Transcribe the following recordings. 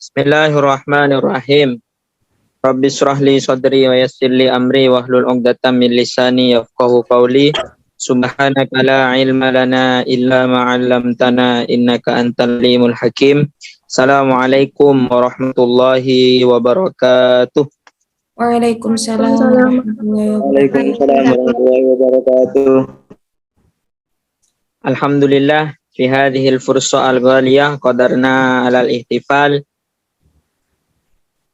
Bismillahirrahmanirrahim. Rabbi shrah li sadri wa yassir li amri wahlul 'uqdatam min lisani yafqahu qawli. Subhanaka la ilma lana illa ma 'allamtana innaka antal alimul hakim. Assalamualaikum warahmatullahi wabarakatuh. Waalaikumsalam warahmatullahi Waalaikumsalam warahmatullahi wabarakatuh. Alhamdulillah fi hadhil fursa al-ghaliyah qadarna alal ihtifal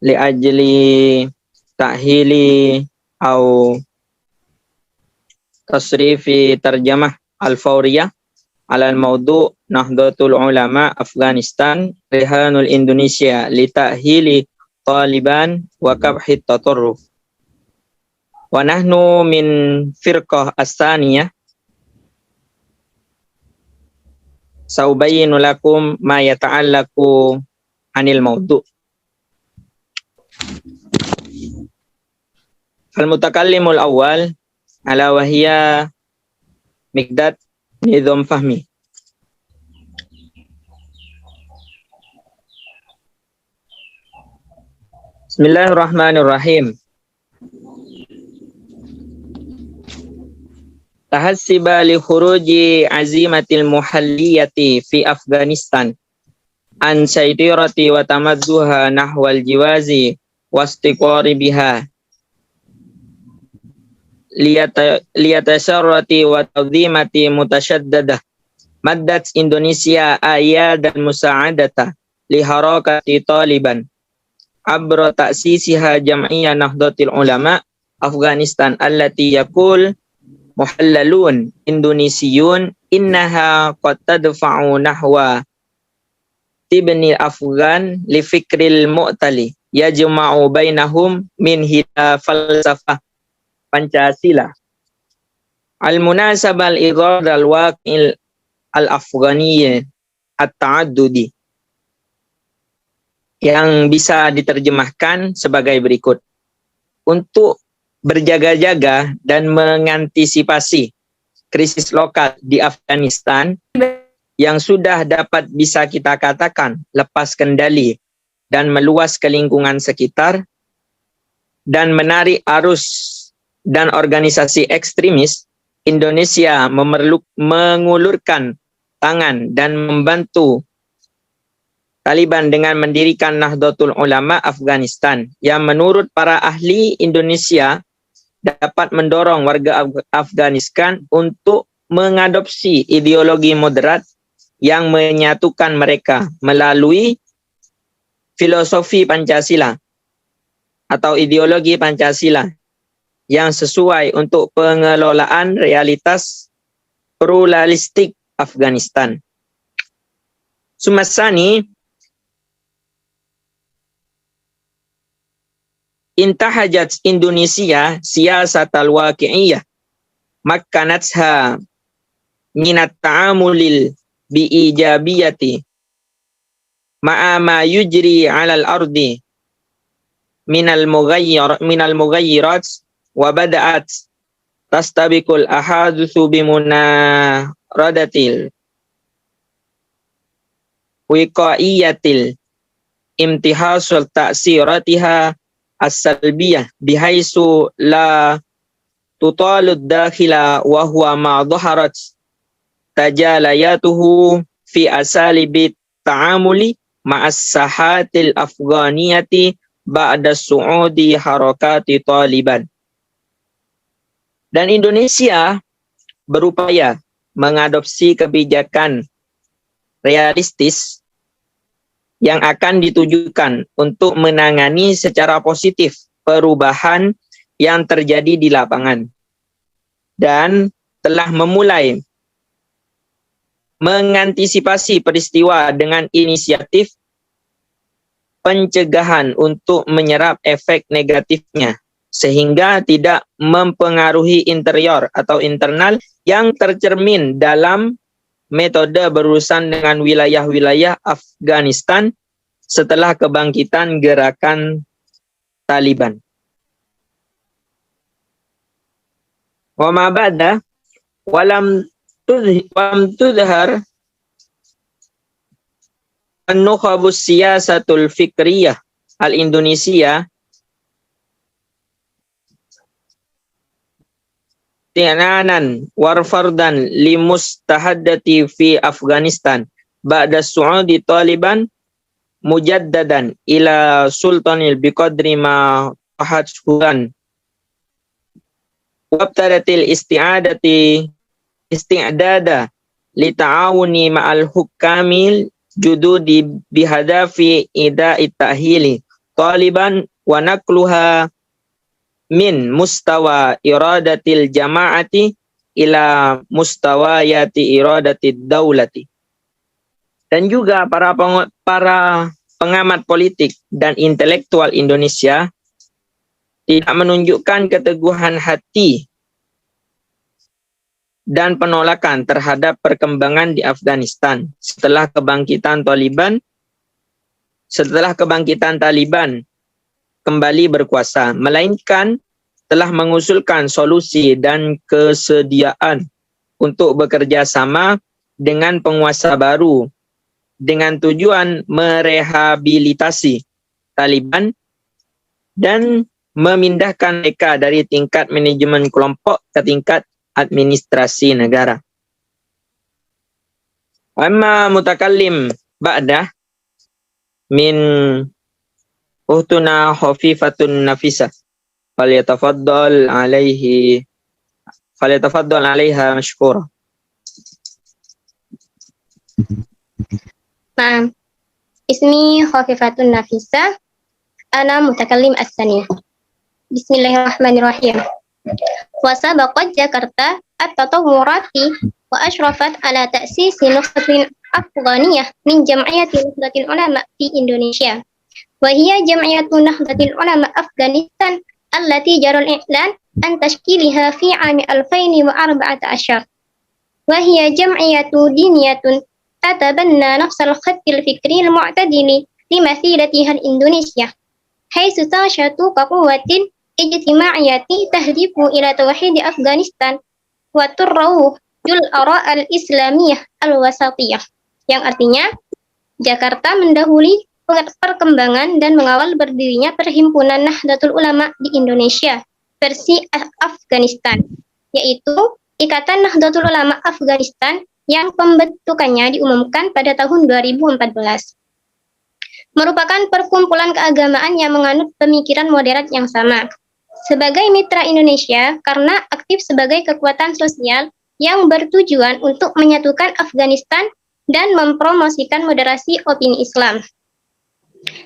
li ajli ta'hili au tasrifi tarjamah al-fawriyah alal maudu' Nahdlatul Ulama Afghanistan Rihanul Indonesia li ta'hili Taliban wa kabhit tatarruf. Wa nahnu min firqah as-saniyah saubayyinu lakum ma yata'allaqu anil maudu'. Al-mutakallimul awal ala wahiyya Miqdad Nizam Fahmi. Bismillahirrahmanirrahim. Tahassiba li khuruji azimatil muhalliyati fi Afghanistan an saytirati wa tamadduha nahwal jiwazi wastiqari biha liyatasarrati wa tadhimati mutasyaddadah maddat Indonesia ayadan musa'adata li harakati Taliban abra ta'sisiha jam'iyah Nahdlatul Ulama Afghanistan allati yaqul muhallalun Indonesiyun innaha qad tadfa'u nahwa tibni Afghan li fikril mu'tali yajma'u bainahum min hila falsafah Pancasila al-munasabah al-idhar al-waqil al-afghaniyya at-ta'addudi, yang bisa diterjemahkan sebagai berikut. Untuk berjaga-jaga dan mengantisipasi krisis lokal di Afghanistan yang sudah dapat bisa kita katakan lepas kendali dan meluas ke lingkungan sekitar dan menarik arus dan organisasi ekstremis, Indonesia mengulurkan tangan dan membantu Taliban dengan mendirikan Nahdlatul Ulama Afghanistan yang menurut para ahli Indonesia dapat mendorong warga Afghanistan untuk mengadopsi ideologi moderat yang menyatukan mereka melalui filosofi Pancasila atau ideologi Pancasila yang sesuai untuk pengelolaan realitas pluralistik Afghanistan. Sumasani intahajat Indonesia siyasatal waqi'iyah makkanatha minat ta'amulil biijabiyati ma'a ma yujri 'alal ardi minal mughayyirat wa bada'at tastabiqul ahadutsu bimunaradatil wiqaiyatil imtihasul ta'siratiha as-salbiyah bihaisu la tutalud dakhila wa huwa ma dhaharat tajalayatuhu fi asalibit ta'amuli ma'as sahatil afghaniyati ba'da su'udi harakati Taliban. Dan Indonesia berupaya mengadopsi kebijakan realistis yang akan ditujukan untuk menangani secara positif perubahan yang terjadi di lapangan dan telah memulai mengantisipasi peristiwa dengan inisiatif pencegahan untuk menyerap efek negatifnya sehingga tidak mempengaruhi interior atau internal yang tercermin dalam metode berurusan dengan wilayah-wilayah Afghanistan setelah kebangkitan gerakan Taliban. Wa ma ba'da walam tudhar An-Nukhabus Siyasatul Fikriyah Al-Indonesia Ti'nanan warfardan limustahaddati fi Afghanistan ba'da su'udi Taliban mujaddadan ila sultanil biqadri ma tahadhuran wabtadatil isti'dada li ta'awuni ma'al hukamil jududi bihadafi ida'i ta'hili Taliban wa nakluha min mustawa iradatil jama'ati ila mustawayati iradati daulati. Dan juga para pengamat politik dan intelektual Indonesia tidak menunjukkan keteguhan hati dan penolakan terhadap perkembangan di Afghanistan setelah kebangkitan Taliban kembali berkuasa, melainkan telah mengusulkan solusi dan kesediaan untuk bekerja sama dengan penguasa baru dengan tujuan merehabilitasi Taliban dan memindahkan mereka dari tingkat manajemen kelompok ke tingkat administrasi negara. Amma mutakallim ba'dah min uhtuna khafifatun nafisah falyatafaddal alaiha mashkura. Naam. Ismi Khafifatun Nafisa. Ana mutakallim as-saniyah. Bismillahirrahmanirrahim. Wa sabaqat Jakarta at-tatawwurati wa ashrafat ala ta'sisi nukhbatin Afghaniyah min Jam'iyati Nahdlatul Ulama fi Indonesia. Wa hiya Jam'iyatu Nahdlatul Ulama Afghanistan allati jara al-i'lan an tashkiliha fi 'ami 2014. Wa hiya jam'iyatu diniyatun تتبنى نفس الخط الفكري المعتدل لمثيلتها الإندونيسية حيث تنشط كقوة اجتماعية تهدف إلى توحيد أفغانستان وتروج الآراء الإسلامية الوسطية, yang artinya Jakarta mendahului perkembangan dan mengawal berdirinya Perhimpunan Nahdlatul Ulama di Indonesia versi Afghanistan, yaitu Ikatan Nahdlatul Ulama Afghanistan yang pembentukannya diumumkan pada tahun 2014. Merupakan perkumpulan keagamaan yang menganut pemikiran moderat yang sama. Sebagai mitra Indonesia, karena aktif sebagai kekuatan sosial yang bertujuan untuk menyatukan Afghanistan dan mempromosikan moderasi opini Islam.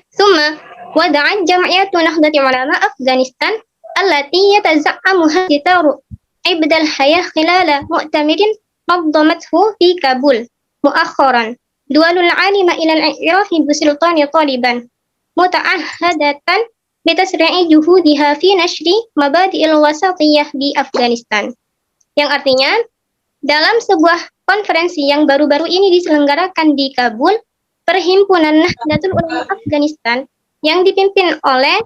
Summa wada'at Jam'iyatu Nahdlatul Ulama Afghanistan allati yataza'amuha ditaru ibdal hayah khilala mu'tamirin نظمته في كابول مؤخرا دول العالم إلى الإعراف بسلطان طالبان متعهدة بتسريع جهودها في نشر مبادئ الوسطية di Afghanistan, yang artinya dalam sebuah konferensi yang baru-baru ini diselenggarakan di Kabul, Perhimpunan Nahdlatul Ulama Afghanistan yang dipimpin oleh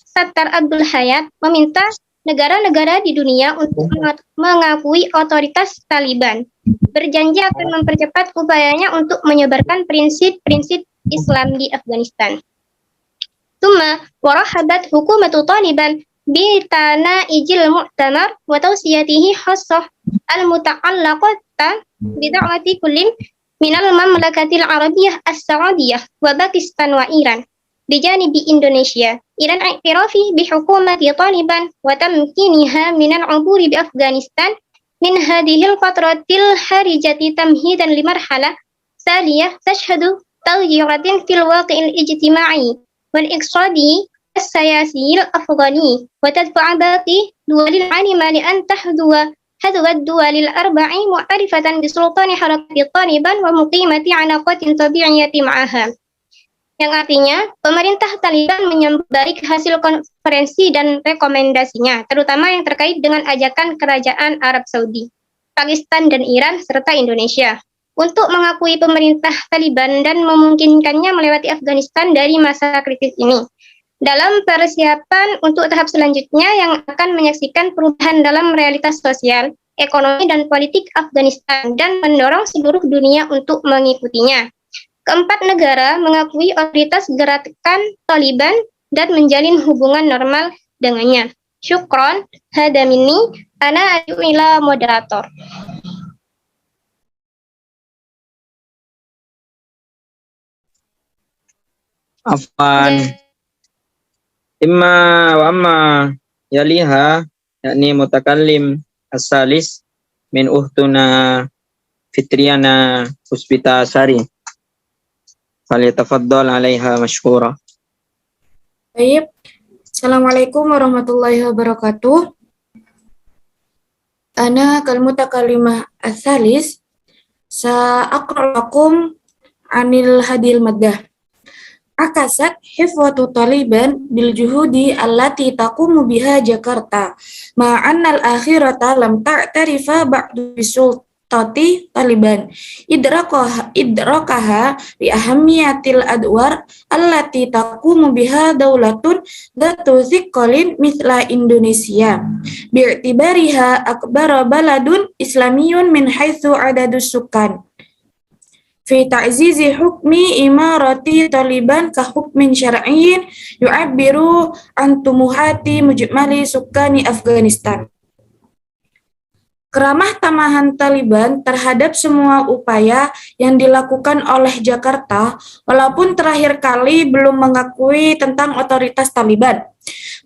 Sattar Abdul Hayat meminta negara-negara di dunia untuk mengakui otoritas Taliban, berjanji akan mempercepat upayanya untuk menyebarkan prinsip-prinsip Islam di Afghanistan. Thumma warahabat hukumatu Taliban bi tana'ijil mu'tamar wa tawsiyatihi khassah al-muta'allaqata bi da'wati kullin minal mamlakatil arabiyyah as-saudiyah wa Pakistan wa Iran bijanibi Indonesia ila al-i'tirafi bi hukumati Taliban wa tamkiniha min al-'uburi bi Afghanistan min hadhihi al-fatratil harijati tamhidan li marhalah thaliyah tashhadu taghyiran fil waqi'il ijtima'i wal iqtisadi as-siyasi al-afghani wa tadfa'a baqi duwalil 'alima li an tahdhuwa hadwa ad-duwalil arba'i mu'tarifatan bi sultani harakati Taliban wa muqimati 'alaqatin tabi'iyyati ma'aha, yang artinya pemerintah Taliban menyambut baik hasil konferensi dan rekomendasinya, terutama yang terkait dengan ajakan kerajaan Arab Saudi, Pakistan dan Iran serta Indonesia untuk mengakui pemerintah Taliban dan memungkinkannya melewati Afghanistan dari masa kritis ini dalam persiapan untuk tahap selanjutnya yang akan menyaksikan perubahan dalam realitas sosial, ekonomi dan politik Afghanistan dan mendorong seluruh dunia untuk mengikutinya. Keempat negara mengakui otoritas gerakan Taliban dan menjalin hubungan normal dengannya. Syukron, hada minni, ana ad'u ila moderator. Afwan. Imma wa amma yaliha yakni mutakallim as-salis min uhtuna Fitriana Puspita Sari. Falyatafaddal 'alaiha mashkura. Baik. Assalamualaikum warahmatullahi wabarakatuh. Ana kalmutakalimah as-salis sa'aqra lakum 'anil hadil maddah. Akasat hifwatu Taliban bil juhudi allati taqumu biha Jakarta ma'anna al-akhirata lam ta'tarifa ba'du bisultati Taliban idrakaha li ahammiyatil adwar allati taqumu biha daulatun dhatu thiqalin mithla Indonesia bi'tibariha akbara baladun islamiyun min haitsu adadus sukan fi ta'zizi hukmi imarati Taliban ka hukmin syar'iyyin yu'abbiru an tumuhati mujmali sukani Afghanistan. Keramah tamahan Taliban terhadap semua upaya yang dilakukan oleh Jakarta, walaupun terakhir kali belum mengakui tentang otoritas Taliban,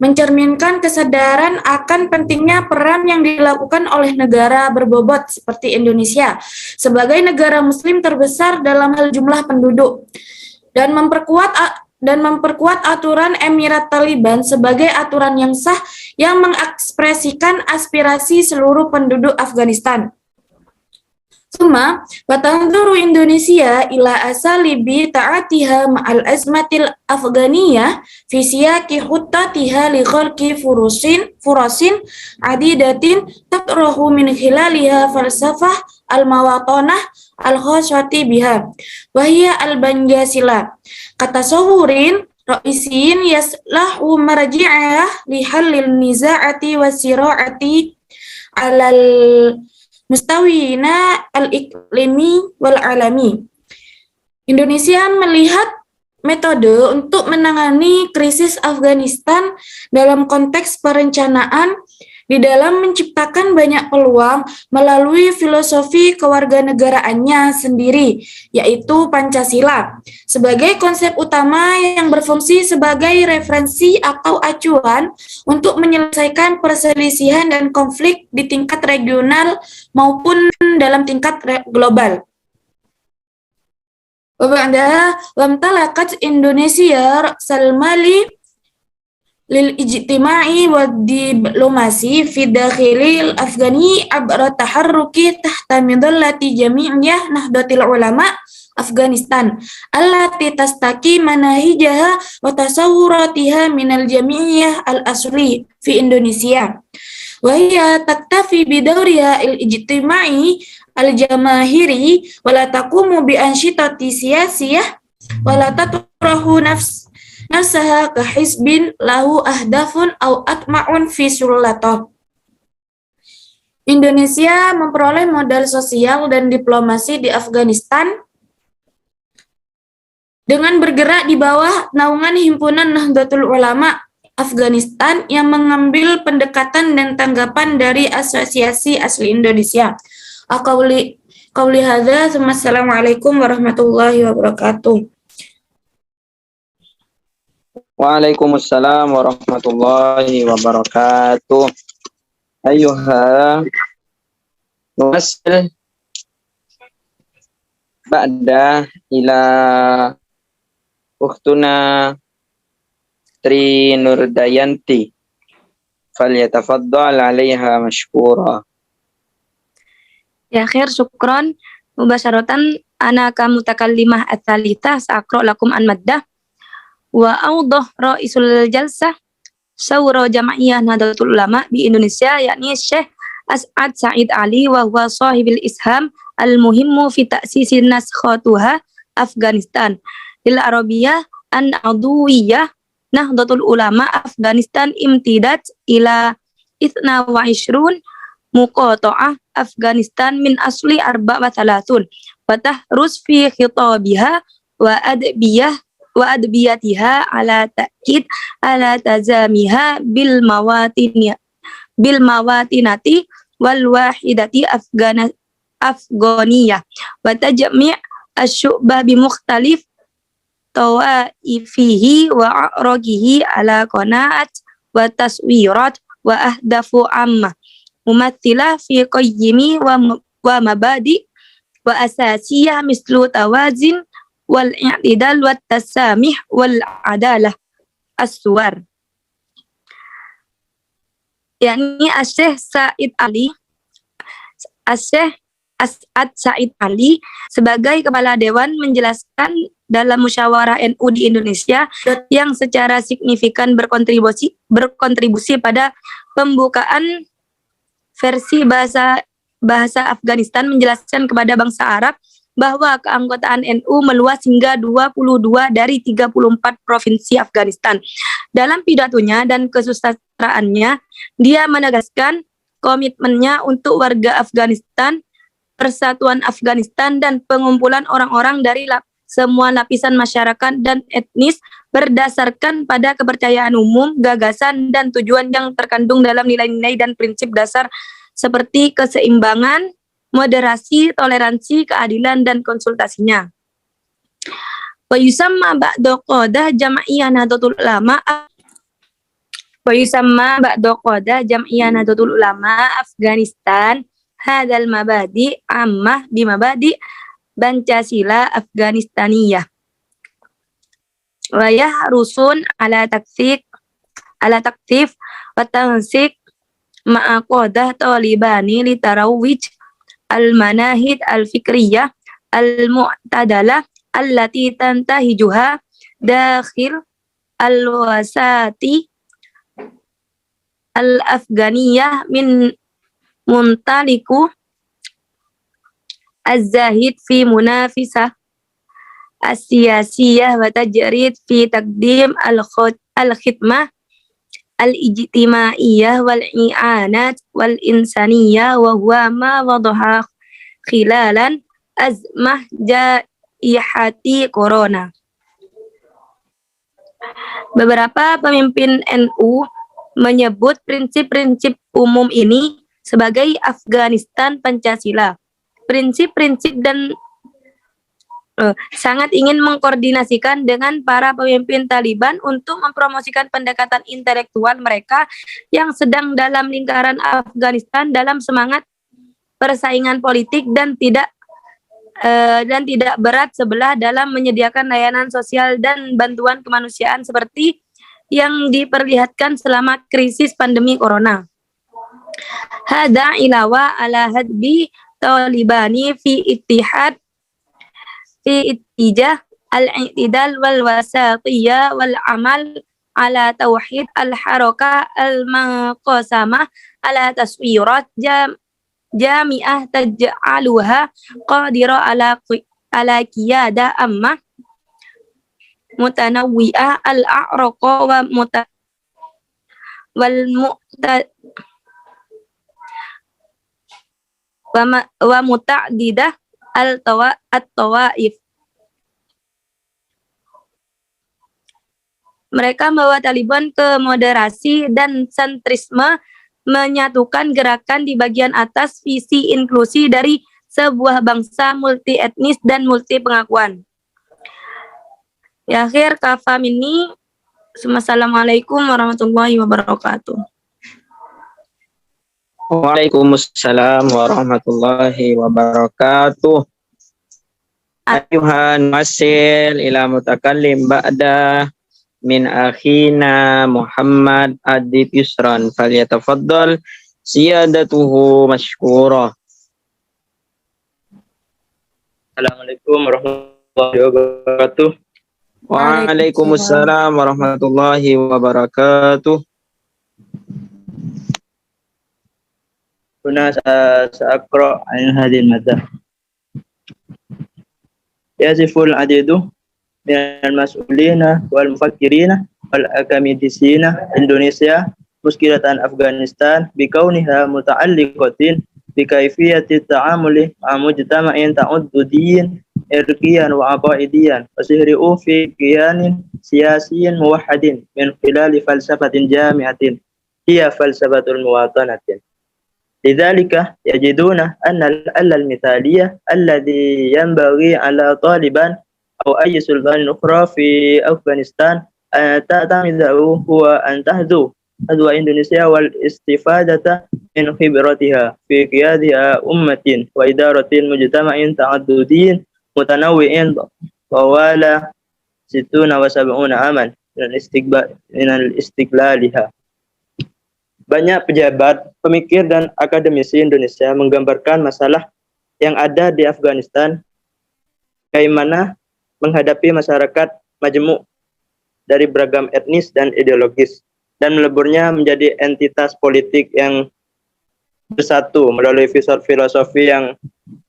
mencerminkan kesadaran akan pentingnya peran yang dilakukan oleh negara berbobot seperti Indonesia sebagai negara muslim terbesar dalam hal jumlah penduduk dan memperkuat aturan Emirat Taliban sebagai aturan yang sah yang mengekspresikan aspirasi seluruh penduduk Afghanistan. Suma, batanzuru Indonesia ila asalibi ta'atiha ma'al azmatil Afganiyah fi siyaki khuttatiha li khalqi furasin adidatin tatrahu min khilaliha falsafah al-mawatanah al-khaswati biha wahiyya al-banjasila katasawurin ra'isin yaslahu marji'ah li halil niza'ati wasira'ati alal mustawina al-iklimi wal alami. Indonesia melihat metode untuk menangani krisis Afghanistan dalam konteks perencanaan di dalam menciptakan banyak peluang melalui filosofi kewarganegaraannya sendiri, yaitu Pancasila, sebagai konsep utama yang berfungsi sebagai referensi atau acuan untuk menyelesaikan perselisihan dan konflik di tingkat regional maupun dalam tingkat global. Wab'da wamtalakat Indonesia ra'sal mali lil ijtima'i wa diplomasi fi dakhilil afghani abra taharruki tahta midallati jami'iyah nahdlatul ulama Afghanistan allati tastaki manahijaha wa tasawwuratiha minal jami'iyah al-asli fi Indonesia wa hiya taktafi bidawriha al-ijtima'i al-jamahiri wa la taqumu bi anshitati siyasiyah wa la tatrahu nafsaha ka hizbin lahu ahdafun au atma'un fi sullatah. Indonesia memperoleh modal sosial dan diplomasi di Afghanistan dengan bergerak di bawah naungan himpunan Nahdlatul Ulama Afghanistan yang mengambil pendekatan dan tanggapan dari Asosiasi Asli Indonesia. Qauli hadza, assalamualaikum warahmatullahi wabarakatuh. Waalaikumsalam warahmatullahi wabarakatuh. Ayuha nuwasil ba'da ila ukhtuna Tri Nurdayanti falyatafaddal 'alaiha mashkura. Ya khair, syukron. Mubasyaratan ana ka mutakallimah ats-tsalitsah sa'aqra lakum an maddah wa awdah ra'isul jalsah Syura Jama'iyah Nahdlatul Ulama di Indonesia, yakni Syekh As'ad Sa'id Ali wa huwa sahibul isham al-muhimmu fi ta'sisin naskhatuha Afghanistan lil Arabiyah an Aduwiyah Nahdlatul Ulama Afghanistan imtidat ila 22 muqata'ah Afghanistan min asli 34 wa tahrus fi khitabiha wa adbiyatiha ala ta'kid ala tazamiha bil mawatinati wal wahidati afghaniyah wa tajmi' asy-syu'bah bi mukhtalif tawaifihi wa a'raqihi ala qanaat wa taswirat wa ahdafu amma mumathilah fi qayyimi wa mabadi wa asasiyah mislu tawazin wal i'tidal wat tasamih wal adalah as-suwar. yakni Asy-Syaikh Said Ali Asy-Syaikh As'ad Said Ali sebagai Kepala Dewan menjelaskan dalam musyawarah NU di Indonesia yang secara signifikan berkontribusi pada pembukaan versi bahasa Afghanistan, menjelaskan kepada bangsa Arab bahwa keanggotaan NU meluas hingga 22 dari 34 provinsi Afghanistan. Dalam pidatonya dan kesusastraannya, dia menegaskan komitmennya untuk warga Afghanistan, persatuan Afghanistan, dan pengumpulan orang-orang dari semua lapisan masyarakat dan etnis berdasarkan pada kepercayaan umum, gagasan, dan tujuan yang terkandung dalam nilai-nilai dan prinsip dasar seperti keseimbangan, moderasi, toleransi, keadilan, dan konsultasinya. Wa yusamma ba'da qadah jam'iyah Nahdlatul Ulama Afghanistan hadal mabadi ammah bi mabadi Pancasila Afghanistaniyah wa yahrusun ala taktif wa tansik ma'a qadah talibani li tarawij al-manahid al-fikriyah al-mu'tadalah allati tantahijuha dakhil al-wasati al-afghaniyah min muntaliku az-zahid fi munafisah as-siyasiyah wa tajrid fi taqdim al-khidmah al-ijtimaiyah wal-i'anat wal-insaniyah wa huwa ma wadaha khilalan azmah jaihati corona. Beberapa pemimpin NU menyebut prinsip-prinsip umum ini sebagai Afghanistan Pancasila. Prinsip-prinsip dan sangat ingin mengkoordinasikan dengan para pemimpin Taliban untuk mempromosikan pendekatan intelektual mereka yang sedang dalam lingkaran Afghanistan dalam semangat persaingan politik dan tidak berat sebelah dalam menyediakan layanan sosial dan bantuan kemanusiaan seperti yang diperlihatkan selama krisis pandemi corona. Hada ilawa ala hadbi talibani fi ittijah al-i'tidal wal wasatiyah wal amal ala tauhid al-harakah al-maqasamah ala taswirat jami'ah taj'aluha qadira ala qiyada amma mutanawwi'ah al-a'raqa wa muta'didah at-tawaif. Mereka membawa Taliban ke moderasi dan sentrisme, menyatukan gerakan di bagian atas visi inklusi dari sebuah bangsa multi etnis dan multi pengakuan. Ya akhir kafam ini. Assalamualaikum warahmatullahi wabarakatuh. Waalaikumsalam warahmatullahi wabarakatuh. Ayuhan masil ila mutakallim ba'da min akhina Muhammad Adib Yusran falyatafaddal siyadatuhu mashkura. Assalamualaikum warahmatullahi wabarakatuh. Waalaikumsalam warahmatullahi wabarakatuh. هنا سأقرأ عن هذه المادة. يصف العديد من المسؤولين والمفكرين والأكاديميين إندونيسيا مشكلة أفغانستان بكونها متعلقة بكيفية التعامل مع مجتمع تعد دين إركيا وعقائديا وسهرئوا في كيان سياسي موحد من خلال فلسفة جامعة هي فلسفة المواطنة. لذلك يجدون أن الحل المثالي الذي ينبغي على طالبان أو أي سلطان أخرى في أفغانستان أن تعتمده هو أن تحذو إندونيسيا والاستفادة من خبرتها في قيادها أمة وإدارة مجتمع تعددي متنوع طوال 60 و70 عاما من استقلالها. Banyak pejabat, pemikir, dan akademisi Indonesia menggambarkan masalah yang ada di Afghanistan bagaimana menghadapi masyarakat majemuk dari beragam etnis dan ideologis dan meleburnya menjadi entitas politik yang bersatu melalui filosofi yang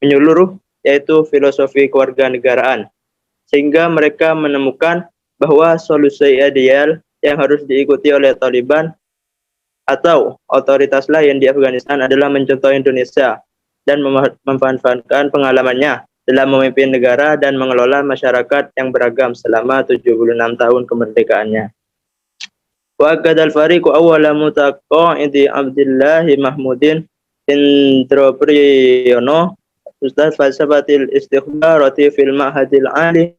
menyeluruh, yaitu filosofi kewarganegaraan, sehingga mereka menemukan bahwa solusi ideal yang harus diikuti oleh Taliban atau otoritas lain di Afghanistan adalah mencontoh Indonesia dan memanfaatkan pengalamannya dalam memimpin negara dan mengelola masyarakat yang beragam selama 76 tahun kemerdekaannya. Wa kadal fariqu awwala mutaqa'idi Abdullah Mahmudin Indropriyono Ustaz falsafatil istikhbarati fil ma'hadil ali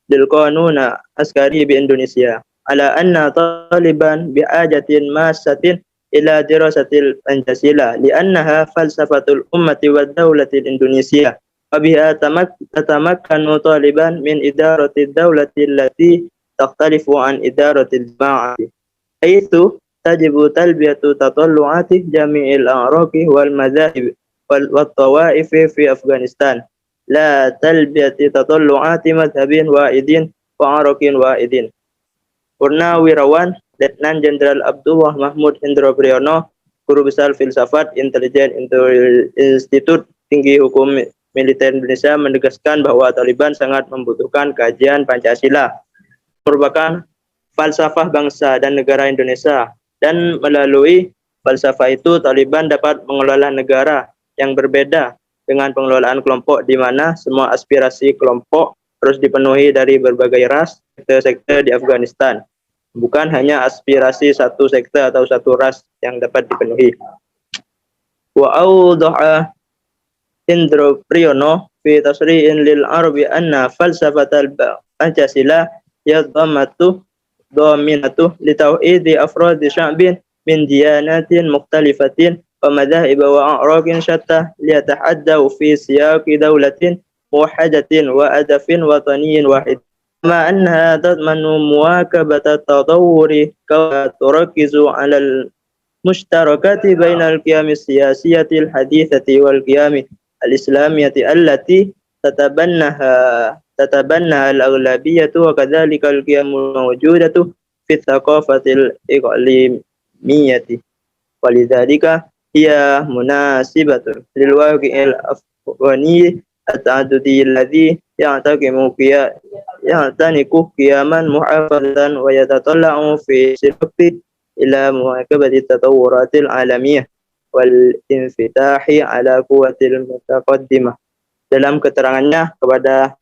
lil qanuna askari bi Indonesia ala anna taliban bi'ajatin masatin ila dirasatil Pancasila li'annaha falsafatul ummati wa dawlatil Indonesia wa biha tatamakkanu taliban min idarati dawlati allati takhtalifu an idaratil jama'ati haitsu tajibu talbiyatu tatallu'ati jami'il a'raqi wal madhahib wal tawaifi fi Afghanistan la talbiyati tatallu'ati madhabin wa'idin wa araqin wa'idin. Purnawirawan Letnan Jenderal Abdullah Mahmud Indropriyono, Guru Besar Filsafat Intelijen Institut Tinggi Hukum Militer Indonesia, menegaskan bahwa Taliban sangat membutuhkan kajian Pancasila, merupakan falsafah bangsa dan negara Indonesia, dan melalui falsafah itu Taliban dapat mengelola negara yang berbeda dengan pengelolaan kelompok, di mana semua aspirasi kelompok harus dipenuhi dari berbagai ras, sekte-sekte di Afghanistan. Bukan hanya aspirasi satu sekte atau satu ras yang dapat dipenuhi. Wa awdaha Indropriyono fi tasri'in lil arabi anna falsafatal Pancasila yadhammatu dhaminatu li tauhidi afradi sya'bin min diyanatin mukhtalifatin wa madhahib wa a'raqin syatta liyatahaddaw fi siyaqi dawlatin muwahhadatin wa adafin wataniyin wahid. Ma annaha tadmanu muwakabata at-tatawwuri ka turakkizu 'ala al-mushtarakati baina al-qiyam as-siyasiyati al-hadithati wal-qiyam al-islamiyati allati tatabannaha al-aghlabiyyatu wa kadzalika al-qiyam al-mawjudatu fi ath-thaqafati al-iqlimiyyati. Walidzalika hiya munasibatun lil waqi'il afghani at-ta'addudi alladhi ya'taniku qiyaman muhafazan wa yatatalla'u fi sirqi ila muwakabati tatawwuratil alamiyah wal infitahi ala quwwatil mutaqaddimah. Dalam keterangannya kepada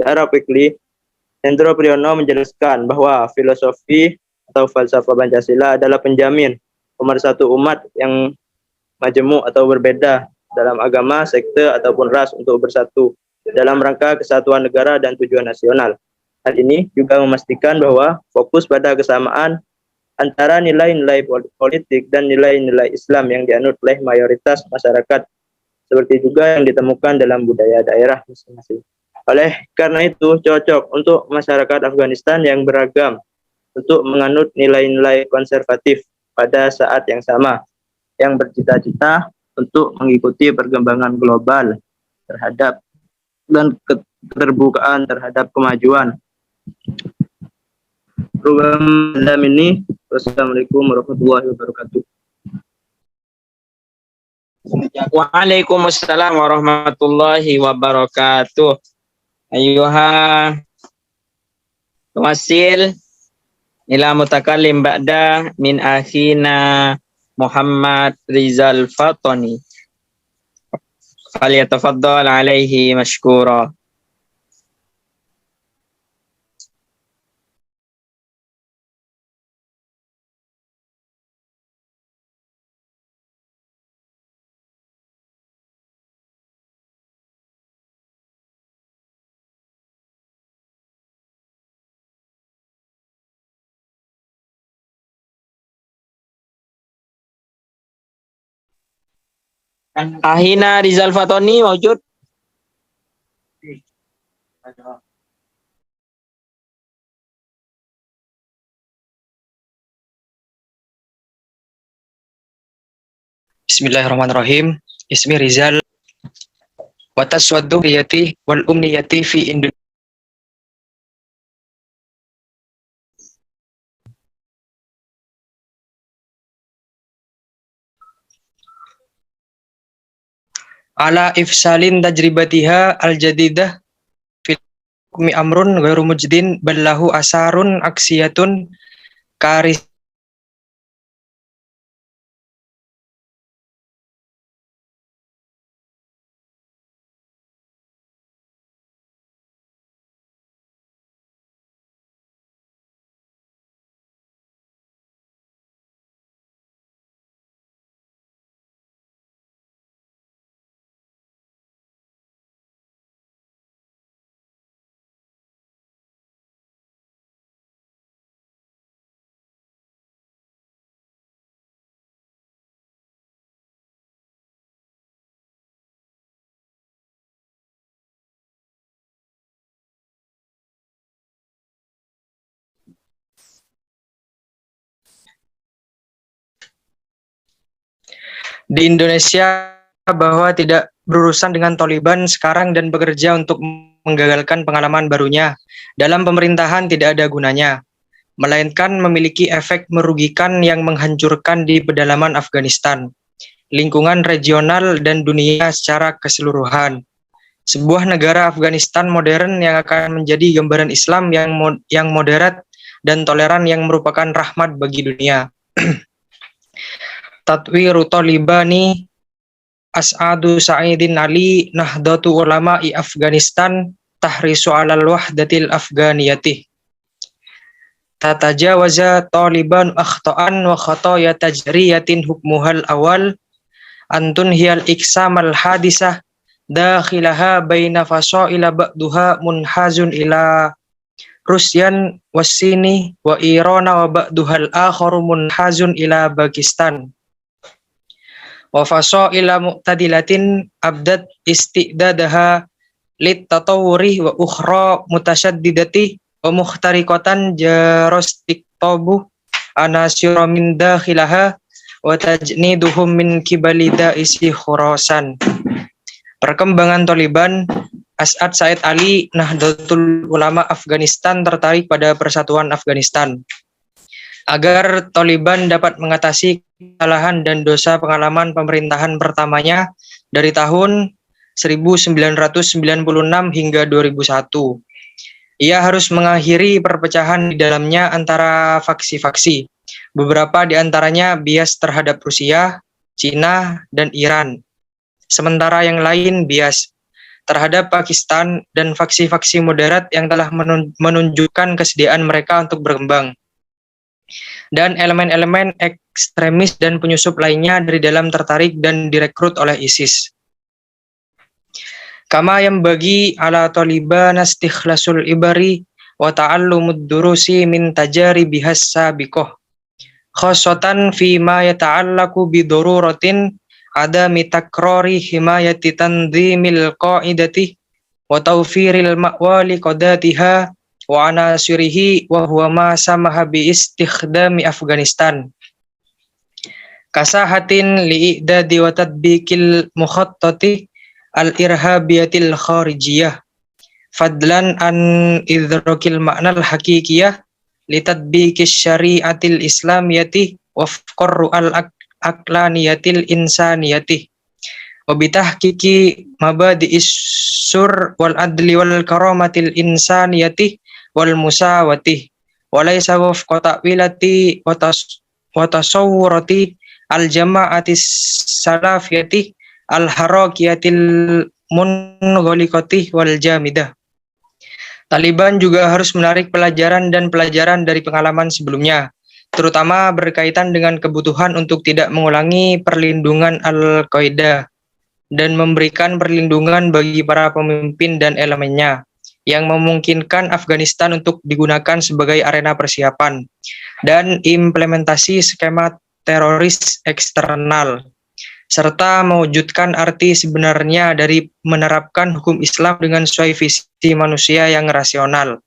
Arab Weekly, Indropriyono menjelaskan bahwa filosofi atau falsafah Pancasila adalah penjamin pemersatu umat yang majemuk atau berbeda dalam agama, sekte, ataupun ras untuk bersatu dalam rangka kesatuan negara dan tujuan nasional. Hal ini juga memastikan bahwa fokus pada kesamaan antara nilai-nilai politik dan nilai-nilai Islam yang dianut oleh mayoritas masyarakat, seperti juga yang ditemukan dalam budaya daerah masing-masing. Oleh karena itu, cocok untuk masyarakat Afghanistan yang beragam untuk menganut nilai-nilai konservatif pada saat yang sama, yang bercita-cita untuk mengikuti perkembangan global terhadap dan keterbukaan terhadap kemajuan. Program ini, wassalamualaikum warahmatullahi wabarakatuh. Waalaikumsalam warahmatullahi wabarakatuh. Ayuha wasil ila mutakallim ba'da min akhina Muhammad Rizal Fatani. Falyatafaddal alaihi mashkura. Ahina Rizal Fatoni wujud. Bismillahirrahmanirrahim. Ismi Rizal. Wa taswaddu riyati wal umniyati fi Indonesia. Ala ifsalin tajribatiha al-jadidah fil hukmi amrun ghairu mujdin ballahu asarun aksiyatun karis. Di Indonesia bahwa tidak berurusan dengan Taliban sekarang dan bekerja untuk menggagalkan pengalaman barunya dalam pemerintahan tidak ada gunanya, melainkan memiliki efek merugikan yang menghancurkan di pedalaman Afghanistan, lingkungan regional dan dunia secara keseluruhan. Sebuah negara Afghanistan modern yang akan menjadi gambaran Islam yang moderat dan toleran yang merupakan rahmat bagi dunia. Tatwiru Talibani As'adu Sa'idin Ali Nahdatu Ulama'i Afghanistan Tahrisu alal wahdatil Afghaniyati. Tatajawaza Taliban akhta'an wa khataya tajriyatin hukmuhal awal antun hiyal iksamal hadisah dakhilaha baina fasaila ba'duha munhazun ila Rusyan wasini wa Irana wa ba'duhal akharu munhazun ila Pakistan. Wa fasaila mu'tadilatin abdat istidadaha lit tatawuri wa ukhra mutasyaddidati wa mukhtariqatan jarostiktabu anasyura min dakhilaha wa tajniduhum min kibalida isi khurasan. Perkembangan Taliban. As'ad Said Ali Nahdlatul Ulama Afghanistan tertarik pada persatuan Afghanistan. Agar Taliban dapat mengatasi kesalahan dan dosa pengalaman pemerintahan pertamanya dari tahun 1996 hingga 2001. Ia harus mengakhiri perpecahan di dalamnya antara faksi-faksi. Beberapa di antaranya bias terhadap Rusia, Cina, dan Iran. Sementara yang lain bias terhadap Pakistan dan faksi-faksi moderat yang telah menunjukkan kesediaan mereka untuk berkembang. Dan elemen-elemen ekstremis dan penyusup lainnya dari dalam tertarik dan direkrut oleh ISIS. Kama yang bagi ala Taliban istikhlasul ibari wa ta'allumud durusi min tajaribihas sabiqah. Khasatan fi ma yata'allaku bidururatin adami takrari himayati tanzimil qa'idati wa tawfiril ma'wali qadatiha wa anasirihi wa huwa ma samaha bi istikhdami Afghanistan kasahatin li'idadi wa tadbikil mukhattati al-irhabiyatil kharijiyah fadlan an idrakil ma'nal hakikiyah litadbikis syari'atil islamiyati wa fqarru al-aklaniyatil insaniyati wa bitahqiqi mabadi'is sur wal adli wal karamatil insaniyati wal musawati wa laysa wafqa ta'wilati wa tasawwurati al jama'ati salafiyati al harakiyatil munghaliqati wal jamidah. Taliban juga harus menarik pelajaran dari pengalaman sebelumnya, terutama berkaitan dengan kebutuhan untuk tidak mengulangi perlindungan Al-Qaeda dan memberikan perlindungan bagi para pemimpin dan elemennya yang memungkinkan Afghanistan untuk digunakan sebagai arena persiapan dan implementasi skema teroris eksternal serta mewujudkan arti sebenarnya dari menerapkan hukum Islam dengan sesuai visi manusia yang rasional.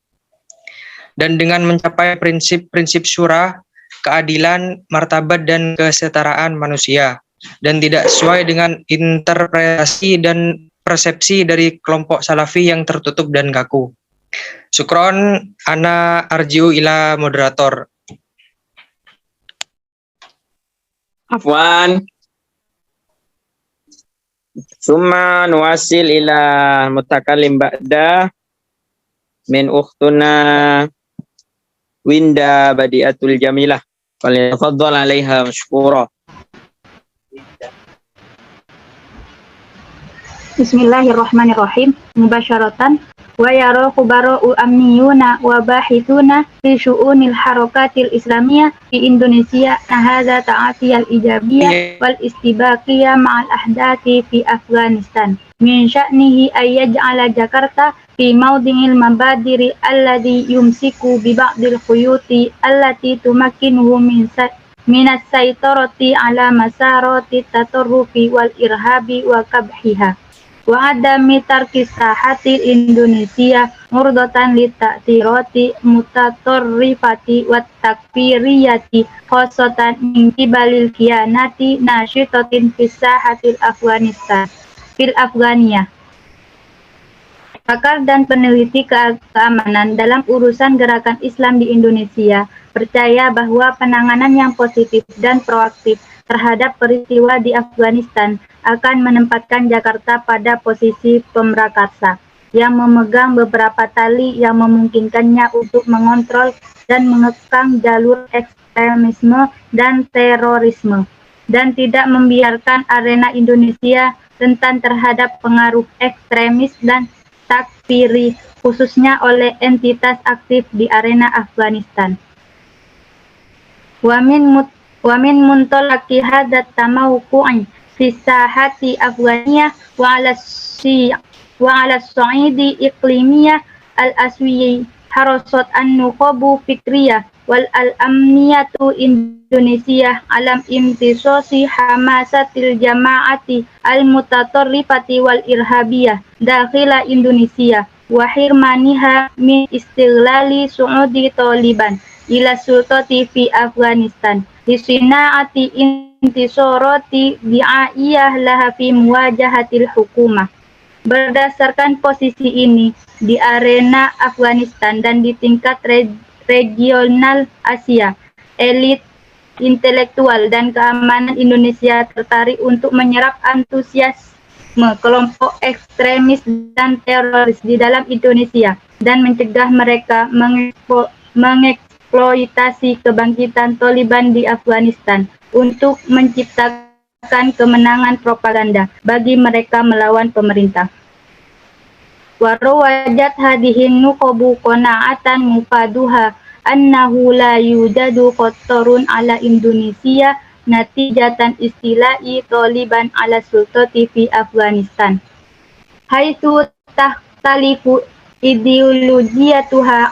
Dan dengan mencapai prinsip-prinsip syura, keadilan, martabat, dan kesetaraan manusia, dan tidak sesuai dengan interpretasi dan persepsi dari kelompok salafi yang tertutup dan kaku. Syukron, ana arjiu ila moderator. Afwan. Summa nuwasil ila mutakallim ba'da min ukhtuna Winda Badiatul Jamilah. Falyatafaddal 'alaiha mashkura. Bismillahirrahmanirrahim. Mubasyaratan wa yara khubara'u amniyuna wa bahithuna fi syu'unil harakatil islamiyah fi Indonesia hadza ta'atiyal ijabiyah wal istibaqiyah ma'al ahdathi fi Afghanistan min sya'nihi ay yaj'ala Jakarta fi mawdi'il mabadiri alladhi yumsiku bi ba'dil khuyuti allati tumakkinuhu min as-saytarati ala masarati tatarrufi wal irhabi wa kabhiha wa adami tarkis sahatil Indonesia murdatan li ta'tirati mutatarrifati wat takfiriyati khosatan min kibalil khianati nasyitatin fis sahatil Afghanistan fil Afghaniyah. Pakar dan peneliti keamanan dalam urusan gerakan Islam di Indonesia percaya bahwa penanganan yang positif dan proaktif terhadap peristiwa di Afghanistan akan menempatkan Jakarta pada posisi pemrakarsa yang memegang beberapa tali yang memungkinkannya untuk mengontrol dan mengekang jalur ekstremisme dan terorisme, dan tidak membiarkan arena Indonesia rentan terhadap pengaruh ekstremis dan takfiri, khususnya oleh entitas aktif di arena Afghanistan. Wa min muntolaki hadat tamawuku'in fi sahati Afghaniyah wa ala su'idi iqlimiyah al-aswiyi harasat an-nuqabu fikriyah wal al-amniyatu Indonesia alam imtisosi hamasatil jama'ati al-mutatarrifati wal irhabiyah dakhila Indonesia wa hirmaniha min istighlali su'udi Taliban ila sultati fi Afghanistan lisina'ati intisorati di'aiyah laha fi muwajahatil hukumah. Berdasarkan posisi ini di arena Afghanistan dan di tingkat regional Asia, elit intelektual dan keamanan Indonesia tertarik untuk menyerap antusiasme kelompok ekstremis dan teroris di dalam Indonesia dan mencegah mereka mengeksploitasi kebangkitan Taliban di Afghanistan untuk menciptakan kemenangan propaganda bagi mereka melawan pemerintah. Warawajat hadihin nuqabu qana'atan mufaduha annahu la yujadu khattarun ala Indonesia natijatan istila'i Taliban ala sultati fi Afghanistan. Haitsu takhtalifu ideologiyatuha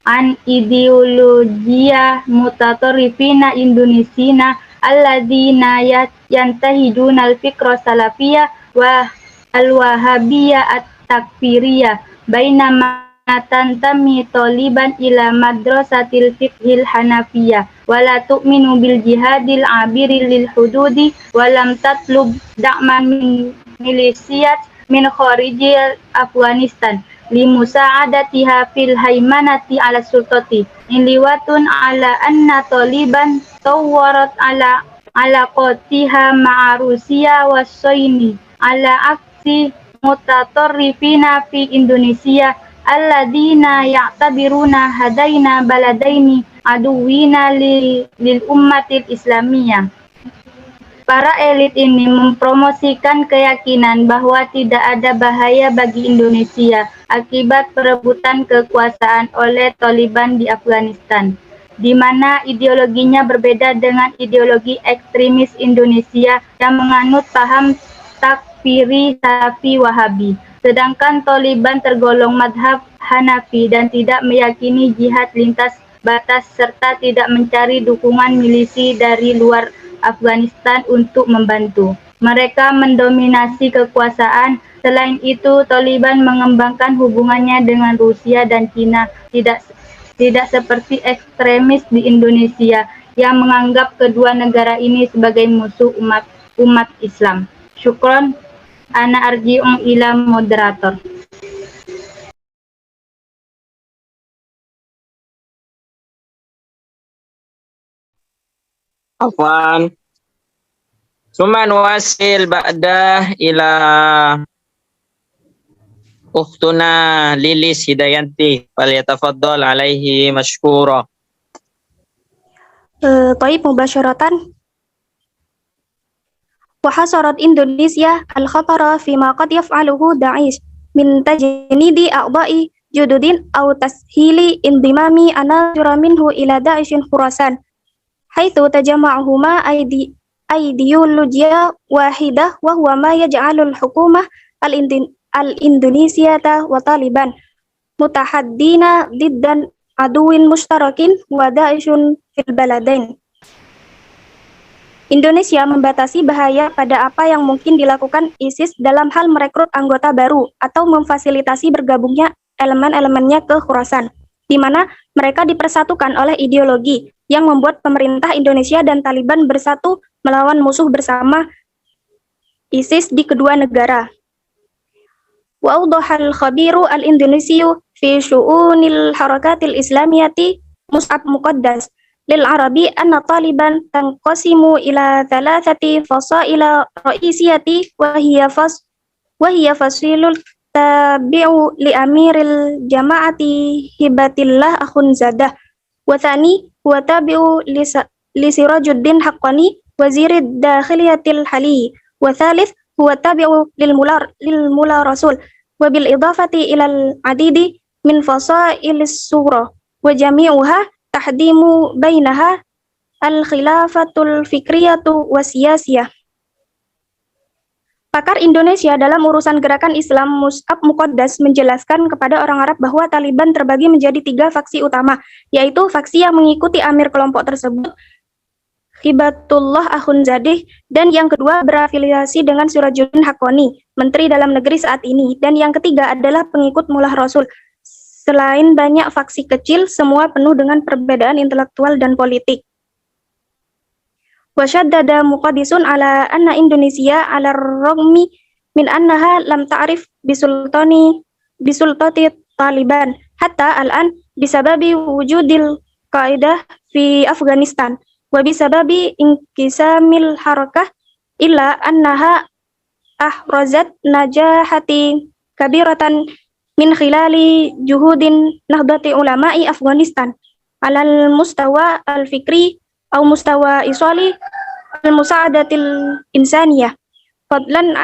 an ideologiya mutatarrifina Indonesiana alladzina yantahiduna al-fikra salafiyah wa al-wahabiyah at-takfiriyah bainama tantami Taliban ila madrasatil fiqhil hanafiyah wa la tu'minu bil jihadil abiri lil hududi wa lam tatlub da'man min milisiyat min kharijil Afghanistan limusa'adatiha fil haimanati ala sultati liwatun ala anna Taliban tawwarat ala alaqatiha ma'a Rusia wa Saini ala aksi mutatarrifina fi Indonesia alladzina ya'tabiruna hadaina baladaini aduwina lil ummatil islamiyah. Para elit ini mempromosikan keyakinan bahwa tidak ada bahaya bagi Indonesia akibat perebutan kekuasaan oleh Taliban di Afghanistan, di mana ideologinya berbeda dengan ideologi ekstremis Indonesia yang menganut paham takfiri Salafi Wahabi. Sedangkan Taliban tergolong madhab Hanafi dan tidak meyakini jihad lintas batas serta tidak mencari dukungan milisi dari luar Afghanistan untuk membantu. Mereka mendominasi kekuasaan. Selain itu, Taliban mengembangkan hubungannya dengan Rusia dan China, tidak seperti ekstremis di Indonesia yang menganggap kedua negara ini sebagai musuh umat Islam. Syukron, ana arji'u ila moderator. Afwan. Summa nuwasil ba'da ila ukhtuna Lilis Hidayanti. Falyatafaddal alaihi mashkura. طيب مباشرة وحصرت إندونيسيا الخطر فيما قد يفعله داعش من تجنيد أعضاء جدد أو تسهيل انضمام أناصر منه إلى داعش خراسان حيث تجمعهما أيديولوجيا واحدة وهو ما يجعل الحكومة الإندونيسية وطالبان متحدين ضد عدو مشترك وداعش في البلدين. Indonesia membatasi bahaya pada apa yang mungkin dilakukan ISIS dalam hal merekrut anggota baru atau memfasilitasi bergabungnya elemen-elemennya ke Khurasan, di mana mereka dipersatukan oleh ideologi yang membuat pemerintah Indonesia dan Taliban bersatu melawan musuh bersama ISIS di kedua negara. Wa al-khabiru al-Indonesiyu fi syu'unil harakatil islamiyati Mus'ab Muqaddas للعربي أن طالبان تنقسم إلى 3 فصائل رئيسية وهي فصيل التابع لأمير الجماعة هبة الله أخنزاده وثاني هو تابع لسراج الدين حقاني وزير الداخلية الحالي وثالث هو تابع للملا رسول وبالإضافة إلى العديد من فصائل الصورة وجميعها tahdimu bainaha al-khilafatul fikriyatu wasiyasiyah. Pakar Indonesia dalam urusan gerakan Islam Mus'ab Muqaddas menjelaskan kepada orang Arab bahwa Taliban terbagi menjadi 3 faksi utama, yaitu faksi yang mengikuti amir kelompok tersebut, Hibatullah Akhundzadeh, dan yang kedua berafiliasi dengan Sirajuddin Haqqani, Menteri Dalam Negeri saat ini, dan yang ketiga adalah pengikut Mullah Rasul. Selain banyak faksi kecil, semua penuh dengan perbedaan intelektual dan politik. Wasyaddada Muqaddisun ala anna Indonesia ala rogmi min annaha lam ta'rif bisultati Taliban hatta al-an bisababi wujudil Qaedah fi Afghanistan wa bisababi inqisamil harakah illa annaha ahrazat najahati kabiratan min khilali juhudin nahdati ulama'i Afghanistan alal mustawa al-fikri atau mustawa isali al-musa'adatil insaniyah fadlan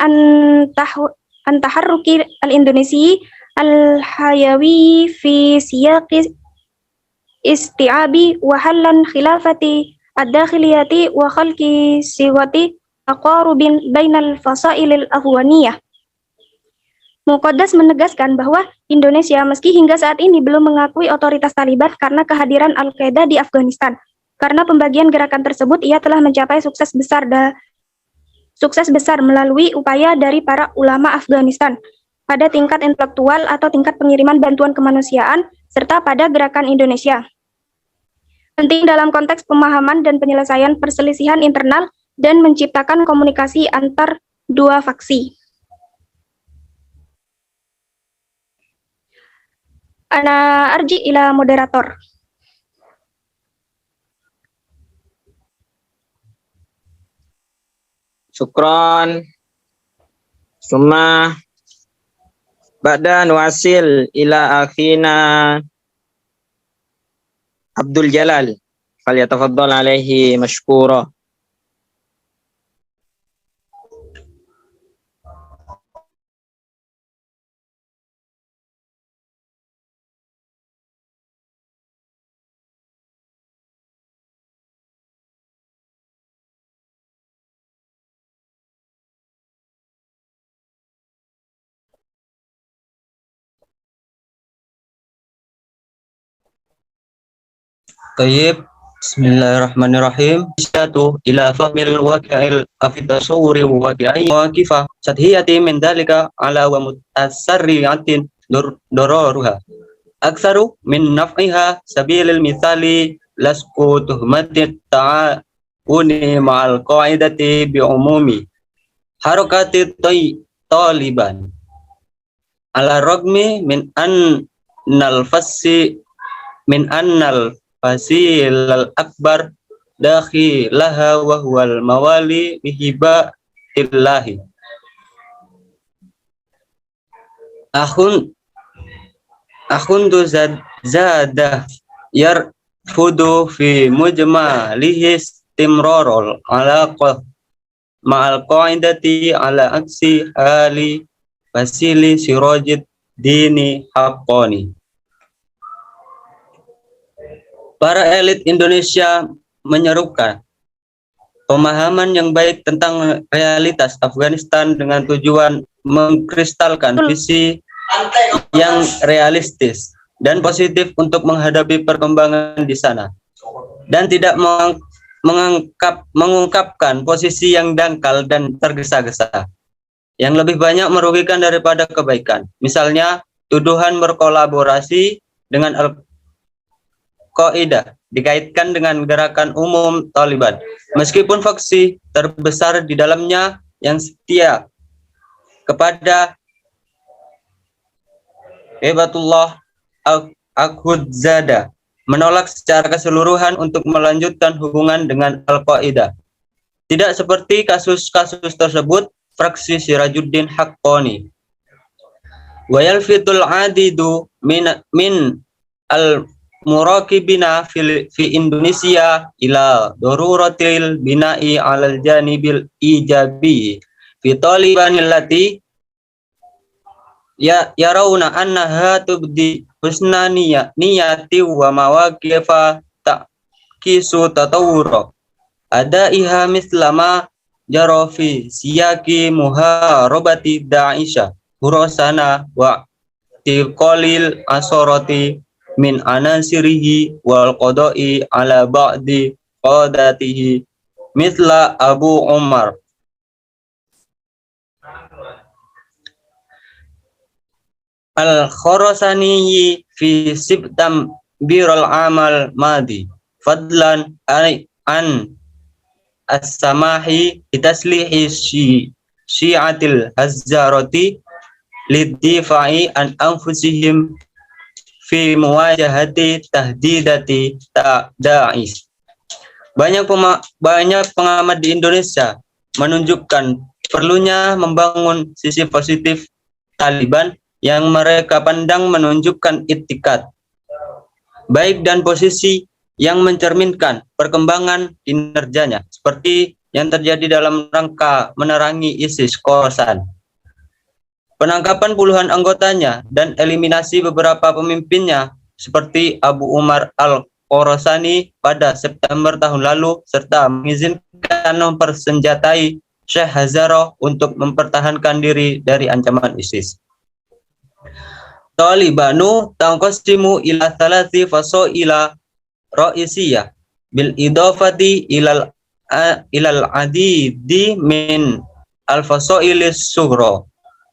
an taharruki al-Indonesi al-hayawi fi siyaqi isti'abi wa halan khilafati ad-dakhiliyati wa khalqi siwati aqarubin bainal fasailil afghaniyah. Muqaddas menegaskan bahwa Indonesia meski hingga saat ini belum mengakui otoritas Taliban karena kehadiran Al-Qaeda di Afghanistan. Karena pembagian gerakan tersebut, ia telah mencapai sukses besar melalui upaya dari para ulama Afghanistan pada tingkat intelektual atau tingkat pengiriman bantuan kemanusiaan, serta pada gerakan Indonesia. Penting dalam konteks pemahaman dan penyelesaian perselisihan internal dan menciptakan komunikasi antar dua faksi. Ana arji ila moderator. Syukran. Summa ba'da nuwasil ila akhina Abdul Jalal. Falyatafaddal alaihi mashkura. Tayyib, Bismillahirrahmanirrahim. Isyatu ila fahmil waqi'il afitasawuri waqi'i wa kifah sadhiyati min dalika ala wa mutasarri'atin dororuha. Aksaru min naf'iha sabilil misali lasku tuhmatit ta'uni ma'al qa'idati bi'umumi harakati taliban. Ala ragmi min annal fasil al-akbar dakhilaha wa huwal mawali bihibatillahi. Akhundu zada yarfudu fi mujmalihi istimrarul alaqa ma'al qa'idati ala aksi hali fasili sirajid dini haqqani. Para elit Indonesia menyerukan pemahaman yang baik tentang realitas Afghanistan dengan tujuan mengkristalkan visi yang realistis dan positif untuk menghadapi perkembangan di sana, dan tidak mengungkapkan posisi yang dangkal dan tergesa-gesa yang lebih banyak merugikan daripada kebaikan. Misalnya, tuduhan berkolaborasi dengan Al-Qaeda dikaitkan dengan gerakan umum Taliban, meskipun faksi terbesar di dalamnya yang setia kepada Hebatullah Akhundzada menolak secara keseluruhan untuk melanjutkan hubungan dengan Al-Qaeda. Tidak seperti kasus-kasus tersebut, fraksi Sirajuddin Haqqani. Wa yalfitul adidu min al-murakibina fi Indonesia ila daruratil bina'i alal janibil ijabi fi Taliban allati yarawna annaha tubdi husna niyati wa mawaqifa ta'kisu tatawura adaiha mislama jarofi siyaki muharabati Daisha hurasana wa tiqalil asorati min anasirihi wal qada'i ala ba'di qadatihi misla Abu Umar al-Khorasani fi September al-amal madi fadlan an as-samahi bitaslihi syi'atil hazzarati liddifa'i an anfusihim fi muwajahati tahdidati Da'ish. Banyak pengamat di Indonesia menunjukkan perlunya membangun sisi positif Taliban yang mereka pandang menunjukkan itikad baik dan posisi yang mencerminkan perkembangan kinerjanya, seperti yang terjadi dalam rangka menerangi ISIS Khorasan, penangkapan puluhan anggotanya dan eliminasi beberapa pemimpinnya seperti Abu Umar al-Khorasani pada September tahun lalu, serta mengizinkan mempersenjatai Syekh Hazaro untuk mempertahankan diri dari ancaman ISIS. Talibanu tanqasimu ila thalathi fasaila ra'isiyah bil idafati ilal adidi min al-fasailis sughra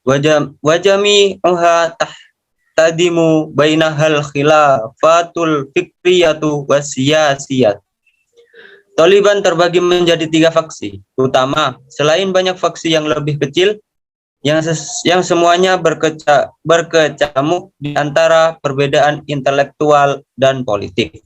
wa jami'uha tahtadimu bainahal khilafatul fikriyatu wasiyasiyat. Taliban terbagi menjadi 3 faksi utama, selain banyak faksi yang lebih kecil yang semuanya berkecamuk di antara perbedaan intelektual dan politik.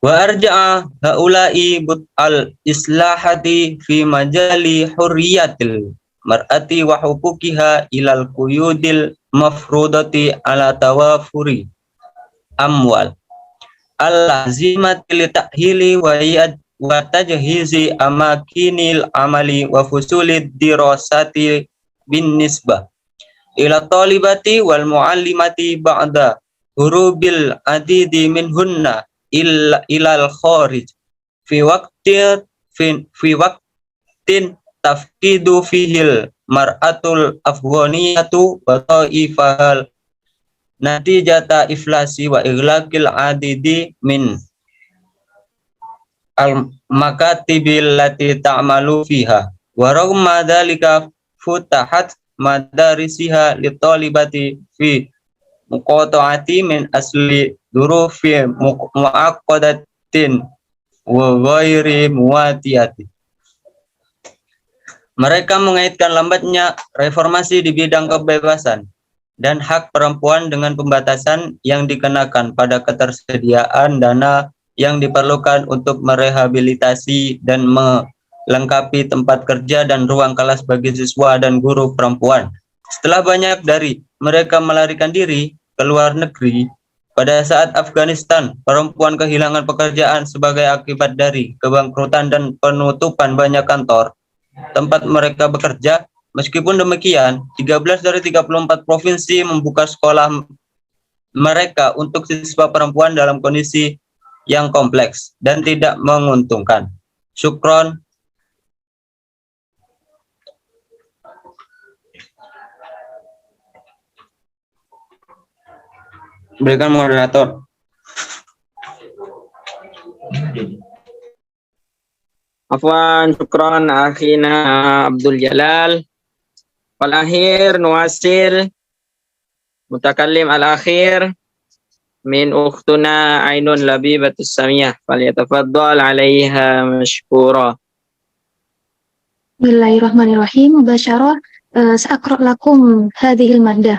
Wa arja'a haula'i al-islahati fi majali hurriyatil mar'ati wa huquqiha ilal quyudil mafrudati ala tawafuri amwal al-lazimati li ta'hili wa tajhizi amakinil amali wa fusulid dirasati bin nisbah ila talibati wal muallimati ba'da hurubil adidi minhunna ilal kharij fi waqtin tafkidu fihil mar'atul afghaniyatu wa ta'ifahal natijata iflasi wa iglaqil adidi min al-makatibil lati ta'malu fiha wa ragma dzalika futahat madarisiha li talibati fi muqata'ati min asli durufi muaqqadatin wa ghairi muwatiyati. Mereka mengaitkan lambatnya reformasi di bidang kebebasan dan hak perempuan dengan pembatasan yang dikenakan pada ketersediaan dana yang diperlukan untuk merehabilitasi dan melengkapi tempat kerja dan ruang kelas bagi siswa dan guru perempuan. Setelah banyak dari mereka melarikan diri ke luar negeri, pada saat Afghanistan, perempuan kehilangan pekerjaan sebagai akibat dari kebangkrutan dan penutupan banyak kantor tempat mereka bekerja. Meskipun demikian, 13 dari 34 provinsi membuka sekolah mereka untuk siswa perempuan dalam kondisi yang kompleks dan tidak menguntungkan. Syukron. Berikan moderator. Afwan, syukran akhina Abdul Jalal. Al-akhir nuwasil mutakallim al-akhir min ukhtuna Ainun Labibatus Samiyah. Falyatafaddal 'alaiha mashkura. Bismillahirrahmanirrahim. Mubasyarah sa'aqra' lakum hadhihi al-maddah.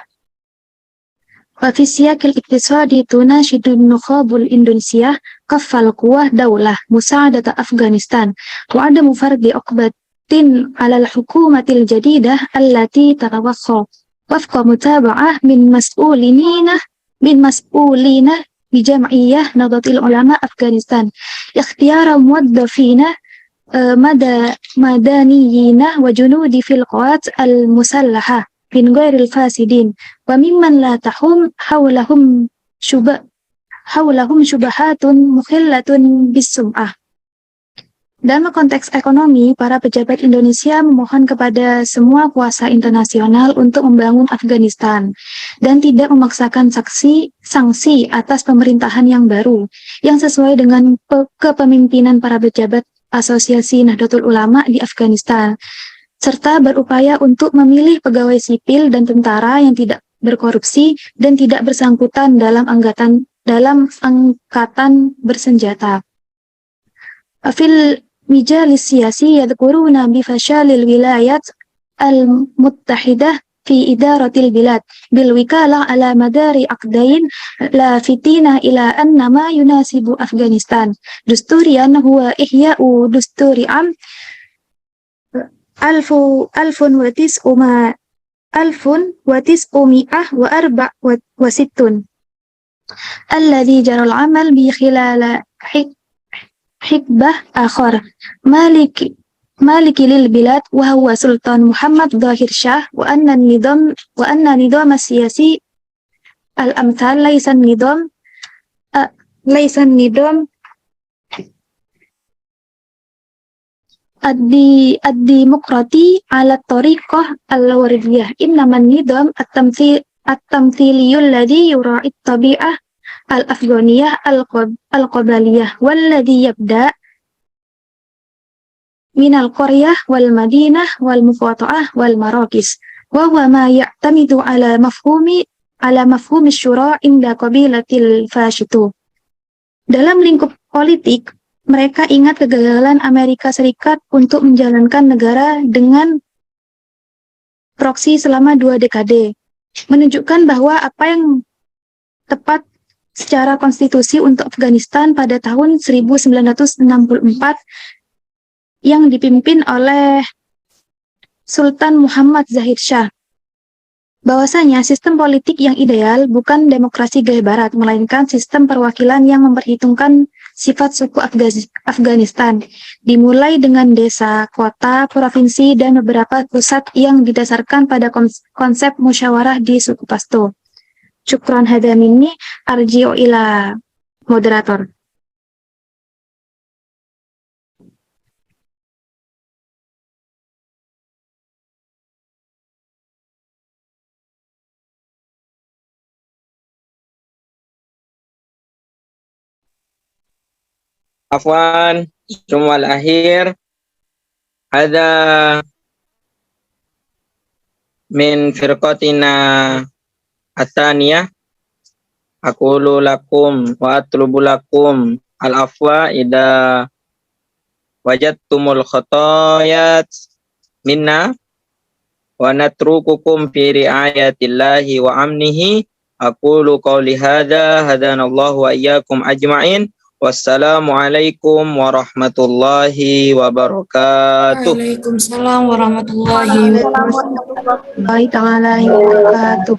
Wa fi siyaqil iqtisadi tunashidu nukhabul Indonesia kaffal quwah daulah musa'adata Afghanistan wa adamu fardi uqbatin 'ala al-hukumatil jadidah allati tatawakha wafqa mutaba'ah min mas'ulina bi jam'iyyah Nahdlatul Ulama Afghanistan ikhtiyara muwaddafina madaniyina wa junudi fil quwat al-musallaha min ghairil fasidin wa mimman la tahum hawlahum syubahatun mukhillatun bis-sum'ah. Dalam konteks ekonomi, para pejabat Indonesia memohon kepada semua kuasa internasional untuk membangun Afghanistan dan tidak memaksakan sanksi atas pemerintahan yang baru yang sesuai dengan kepemimpinan para pejabat Asosiasi Nahdlatul Ulama di Afghanistan, serta berupaya untuk memilih pegawai sipil dan tentara yang tidak berkorupsi dan tidak bersangkutan dalam angkatan bersenjata. Fil mijalis siyasi yadhkuruna bi fashalil wilayat al-muttahidah fi idaratil bilad bil wikalah ala madari aqdain lafitina ila anna ma yunasibu Afghanistan dusturian huwa ihya'u dusturi am alfun watis'umi'ah wa arba' wa sittun alladhi jaral amal bi khilala hikbah akhar maliki lil bilad wa huwa Sultan Muhammad Zahir Shah wa anna nidam siyasi al-amthal laysan nidam ad-demokrati ala tariqah al-wardiyah innaman nidam at-tamthiliyul ladhi yura'i tabi'ah al-afghaniyah al-qabaliyah walladhi yabda' minal qaryah wal madinah wal muqata'ah wal marakis wa huwa ma ya'tamidu ala mafhumi syura' inda qabilatil fashitu. Dalam lingkup politik, mereka ingat kegagalan Amerika Serikat untuk menjalankan negara dengan proksi selama 2 dekade, menunjukkan bahwa apa yang tepat secara konstitusi untuk Afghanistan pada tahun 1964 yang dipimpin oleh Sultan Muhammad Zahir Shah. Bahwasanya sistem politik yang ideal bukan demokrasi gaya barat, melainkan sistem perwakilan yang memperhitungkan sifat suku Afghanistan, dimulai dengan desa, kota, provinsi, dan beberapa pusat yang didasarkan pada konsep musyawarah di suku Pashto. Syukran hadza minni, arji'u ila moderator. Afwan, ثم الأخير هذا من فرقتنا الثانية أقول لكم وأطلب لكم العفو إذا وجدتم الخطايا منا ونترككم في رعاية الله وأمنه أقول قولي هذا هدانا الله وإياكم أجمعين والسلام عليكم ورحمة الله وبركاته. Waalaikumsalam warahmatullahi wabarakatuh. Baik, ta'ala wabarakatuh.